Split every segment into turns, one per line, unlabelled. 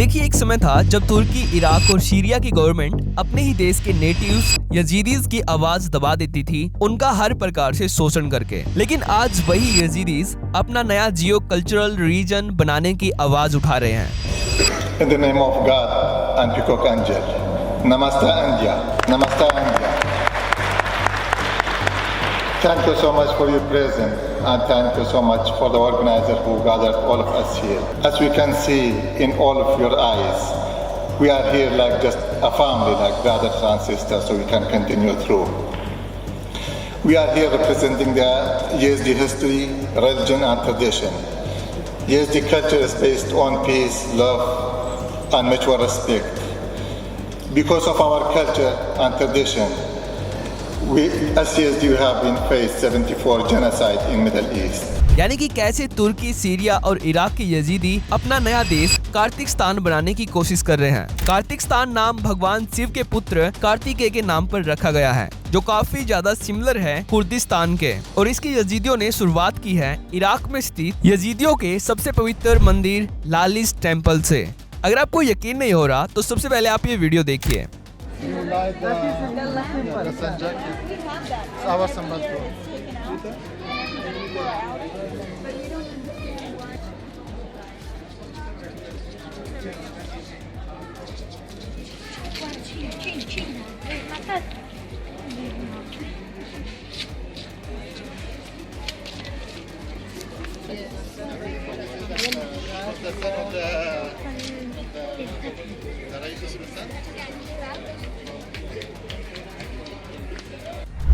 देखिए, एक समय था जब तुर्की, इराक और सीरिया की गवर्नमेंट अपने ही देश के नेटिव्स यजीदीज की आवाज दबा देती थी, उनका हर प्रकार से शोषण करके। लेकिन आज वही यजीदीज अपना नया जियो कल्चरल रीजन बनाने की आवाज उठा रहे हैं।
In the name of God and Peacock Angel, Namaste India, Namaste India. Thank you so much for your presence and thank you so much for the organizer who gathered all of us here. As we can see in all of your eyes, we are here like just a family, like brothers and sisters, so we can continue through. We are here representing the Yazidi history, religion and tradition. Yazidi culture is based on peace, love and mutual respect. Because of our culture and tradition, we as Yazidi have been faced 74 genocide in Middle East.
यानी कि कैसे तुर्की, Syria और Iraq के Yazidi अपना नया देश कार्तिकस्तान बनाने की कोशिश कर रहे हैं। कार्तिकस्तान नाम भगवान शिव के पुत्र कार्तिकेय के नाम पर रखा गया है, जो काफी ज्यादा सिमिलर है कुर्दिस्तान के। और इसके यजीदियों ने शुरुआत की है इराक में स्थित यजीदियों के सबसे पवित्र मंदिर लालिस टेम्पल से। अगर आपको यकीन नहीं हो रहा तो सबसे पहले आप ये वीडियो देखिए।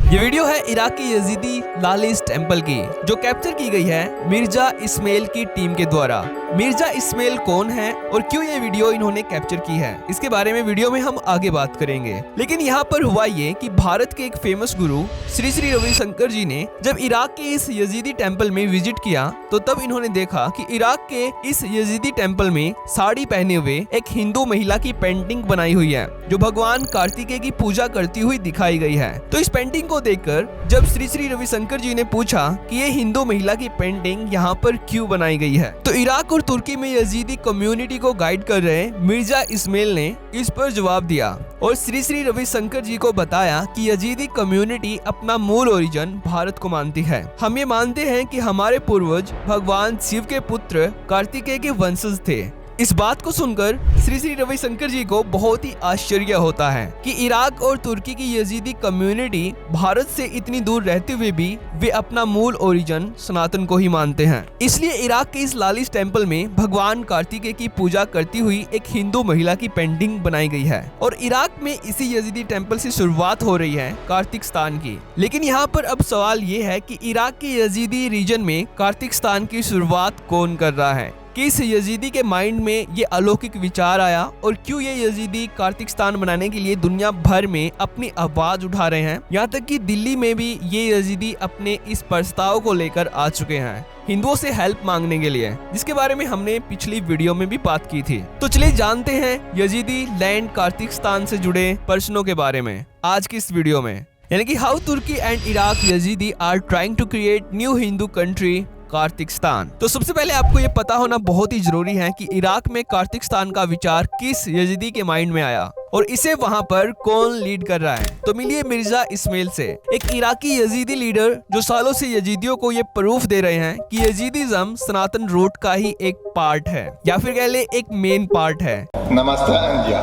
ये वीडियो है इराक की यजीदी लालिस टेम्पल की, जो कैप्चर की गई है मिर्जा इस्माइल की टीम के द्वारा। मिर्जा इस्माइल कौन है और क्यों ये वीडियो इन्होंने कैप्चर की है, इसके बारे में वीडियो में हम आगे बात करेंगे। लेकिन यहाँ पर हुआ ये कि भारत के एक फेमस गुरु श्री श्री रविशंकर जी ने जब इराक के इस यजीदी टेम्पल में विजिट किया, तो तब इन्होंने देखा कि इराक के इस यजीदी टेम्पल में साड़ी पहने हुए एक हिंदू महिला की पेंटिंग बनाई हुई है, जो भगवान कार्तिकेय की पूजा करती हुई दिखाई गई है। तो इस पेंटिंग को देखकर जब श्री श्री रविशंकर जी ने पूछा कि ये हिंदू महिला की पेंटिंग यहाँ पर क्यों बनाई गई है, तो इराक और तुर्की में यजीदी कम्युनिटी को गाइड कर रहे मिर्जा इस्माइल ने इस पर जवाब दिया और श्री श्री रविशंकर जी को बताया कि यजीदी कम्युनिटी अपना मूल ओरिजिन भारत को मानती है। हम ये मानते हैं कि हमारे पूर्वज भगवान शिव के पुत्र कार्तिकेय के वंशज थे। इस बात को सुनकर श्री श्री रविशंकर जी को बहुत ही आश्चर्य होता है कि इराक और तुर्की की यजीदी कम्युनिटी भारत से इतनी दूर रहते हुए भी वे अपना मूल ओरिजिन सनातन को ही मानते हैं। इसलिए इराक के इस लालिस टेम्पल में भगवान कार्तिकेय की पूजा करती हुई एक हिंदू महिला की पेंटिंग बनाई गई है और इराक में इसी यजीदी टेम्पल से शुरुआत हो रही है कार्तिकस्तान की। लेकिन यहाँ पर अब सवाल ये है कि इराक के यजीदी रीजन में कार्तिकस्तान की शुरुआत कौन कर रहा है, किस यजीदी के माइंड में ये अलौकिक विचार आया और क्यों ये यजीदी कार्तिकस्तान बनाने के लिए दुनिया भर में अपनी आवाज उठा रहे हैं। यहाँ तक कि दिल्ली में भी ये यजीदी अपने इस प्रस्ताव को लेकर आ चुके हैं हिंदुओं से हेल्प मांगने के लिए, जिसके बारे में हमने पिछली वीडियो में भी बात की थी। तो चलिए जानते हैं यजीदी लैंड कार्तिकस्तान से जुड़े प्रश्नों के बारे में आज की इस वीडियो में, यानी कि how Turkey and Iraq Yazidi are trying to create new Hindu country Kartikstan. तो सबसे पहले आपको ये पता होना बहुत ही जरूरी है कि इराक में कार्तिकस्तान का विचार किस यजीदी के माइंड में आया और इसे वहां पर कौन लीड कर रहा है। तो मिलिए मिर्जा इस्माइल से, एक इराकी यजीदी लीडर जो सालों से यजीदियों को ये प्रूफ दे रहे हैं कि यजीदिज्म सनातन रूट का ही एक पार्ट है, या फिर कह ले एक मेन पार्ट है।
Namaste India,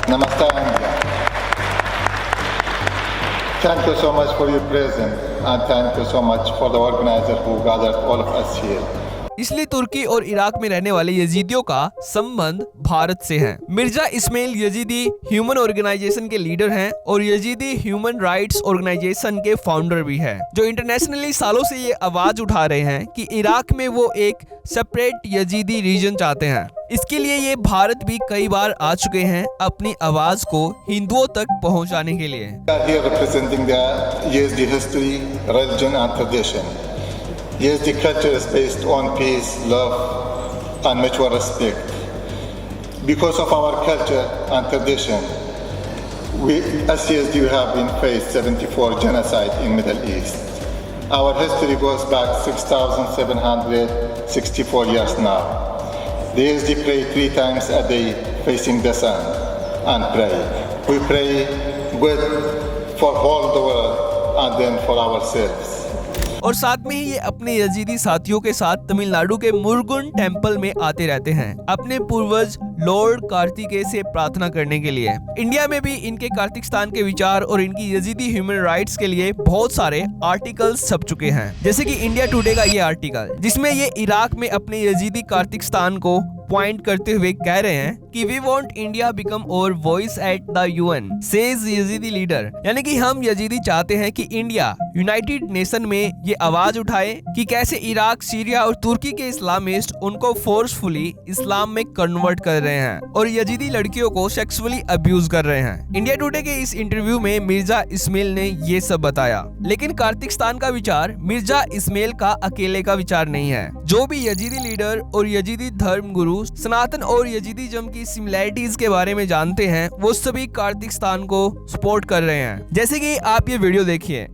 Namaste India. Thank you so much for your presence and thank you so much for the organizer who gathered all of us here.
इसलिए तुर्की और इराक में रहने वाले यजीदियों का संबंध भारत से है। Mirza Ismail Yazidi human organisation के लीडर हैं और यजीदी ह्यूमन राइट्स ऑर्गेनाइजेशन के फाउंडर भी हैं, जो इंटरनेशनली सालों से ये आवाज उठा रहे हैं कि इराक में वो एक सेपरेट यजीदी रीजन चाहते हैं। इसके लिए ये भारत भी कई बार आ चुके हैं अपनी आवाज को हिंदुओं तक पहुंचाने के लिए।
We are here representing the Yazidi history, religion and tradition. Yazidi culture is based on peace, love and mutual respect. Because of our culture and tradition, we as Yazidi have been faced 74 genocide in Middle East. Our history goes back 6,764 years now. They usually pray 3 times a day facing the sun and pray. We pray good for all the world and then for ourselves.
और साथ में ही ये अपने Yazidi साथियों के साथ तमिलनाडु के Murugan temple में आते रहते हैं अपने पूर्वज लॉर्ड कार्तिकेय से प्रार्थना करने के लिए। इंडिया में भी इनके कार्तिकस्तान के विचार और इनकी यजीदी ह्यूमन राइट्स के लिए बहुत सारे आर्टिकल्स छप चुके हैं, जैसे कि इंडिया टुडे का ये आर्टिकल जिसमें ये इराक में अपने यजीदी कार्तिकस्तान को पॉइंट करते हुए कह रहे हैं कि वी वांट इंडिया बिकम और voice at the UN says Yazidi leader, यानी कि हम यजीदी चाहते हैं कि इंडिया यूनाइटेड नेशन में ये आवाज उठाए कि कैसे इराक, सीरिया और तुर्की के इस्लामिस्ट उनको फोर्सफुली इस्लाम में कन्वर्ट कर रहे हैं और यजीदी लड़कियों को सेक्सुअली अब्यूज कर रहे हैं। इंडिया टुडे के इस इंटरव्यू में मिर्जा इस्माइल ने ये सब बताया। लेकिन कार्तिकस्तान का विचार मिर्जा इस्माइल का अकेले का विचार नहीं है। जो भी यजीदी लीडर और यजीदी धर्म गुरु सनातन और यजीदीज़म की सिमिलैरिटीज के बारे में जानते हैं, वो सभी कार्तिकस्तान को सपोर्ट कर रहे हैं। जैसे कि आप ये वीडियो देखिए।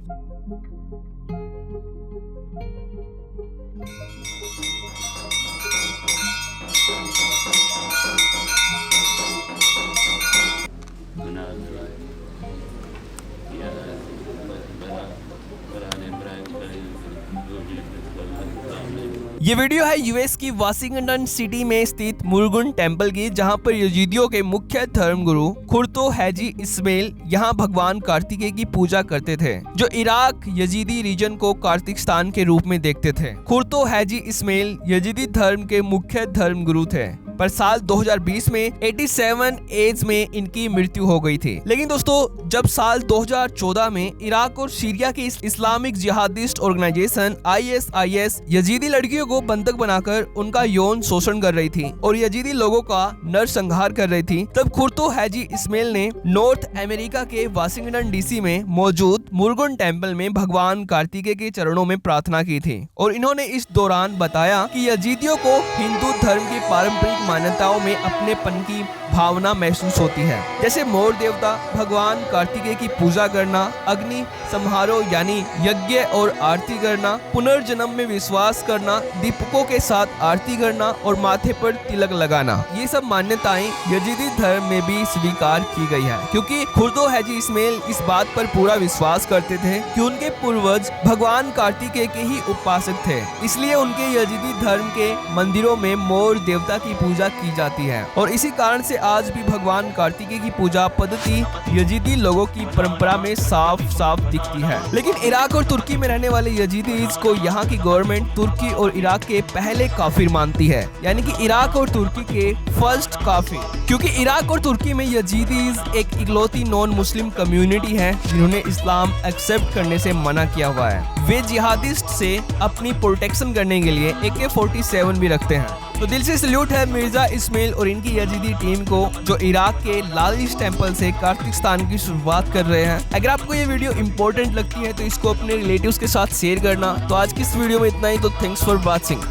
ये वीडियो है यूएस की वाशिंगटन सिटी में स्थित मुरुगन टेम्पल की, जहां पर यजीदियों के मुख्य धर्मगुरु खुर्तो हाजी इस्माइल यहां भगवान कार्तिकेय की पूजा करते थे, जो इराक यजीदी रीजन को कार्तिकस्तान के रूप में देखते थे। खुर्तो हाजी इस्माइल यजीदी धर्म के मुख्य धर्मगुरु थे, पर साल 2020 में 87 एज में इनकी मृत्यु हो गई थी। लेकिन दोस्तों, जब साल 2014 में इराक और सीरिया की Islamic jihadist organisation ISIS Yazidi लड़कियों को बंधक बनाकर उनका यौन शोषण कर रही थी और यजीदी लोगों का नरसंहार कर रही थी, तब खुर्तो हाजी इस्माइल ने नॉर्थ अमेरिका के वाशिंगटन DC में मौजूद मुरुगन टेम्पल में भगवान कार्तिकेय के चरणों में प्रार्थना की थी। और इन्होंने इस दौरान बताया कि यजीदियों को हिंदू धर्म की पारंपरिक मान्यताओं में अपनेपन की भावना महसूस होती है, जैसे मोर देवता, भगवान कार्तिकेय की पूजा करना, अग्नि समारोह यानी यज्ञ और आरती करना, पुनर्जन्म में विश्वास करना, दीपकों के साथ आरती करना और माथे पर तिलक लगाना। ये सब मान्यताएं यजीदी धर्म में भी स्वीकार की गई है, क्योंकि खुर्तो हाजी इस्माइल इस बात पर पूरा विश्वास करते थे कि उनके पूर्वज भगवान कार्तिकेय के ही उपासक थे, इसलिए उनके यजीदी धर्म के मंदिरों में मोर देवता की पूजा की जाती है। और इसी कारण से आज भी भगवान कार्तिकेय की पूजा पद्धति यजीदी लोगों की परंपरा में साफ साफ दिखती है। लेकिन इराक और तुर्की में रहने वाले यजीदीज को यहाँ की गवर्नमेंट तुर्की और इराक के पहले काफिर मानती है, यानी कि इराक और तुर्की के फर्स्ट काफिर, क्योंकि इराक और तुर्की में यजीदीज एक इकलौती नॉन मुस्लिम कम्युनिटी है जिन्होंने इस्लाम एक्सेप्ट करने से मना किया हुआ है। वे जिहादिस्ट से अपनी प्रोटेक्शन करने के लिए AK-47 भी रखते हैं। तो दिल से सल्यूट है मिर्जा इस्माइल और इनकी यजीदी टीम को, जो इराक के लालिश टेम्पल से कार्तिकस्तान की शुरुआत कर रहे हैं। अगर आपको ये वीडियो इंपॉर्टेंट लगती है तो इसको अपने रिलेटिव्स के साथ शेयर करना। तो आज की इस वीडियो में इतना ही, तो थैंक्स फॉर वॉचिंग।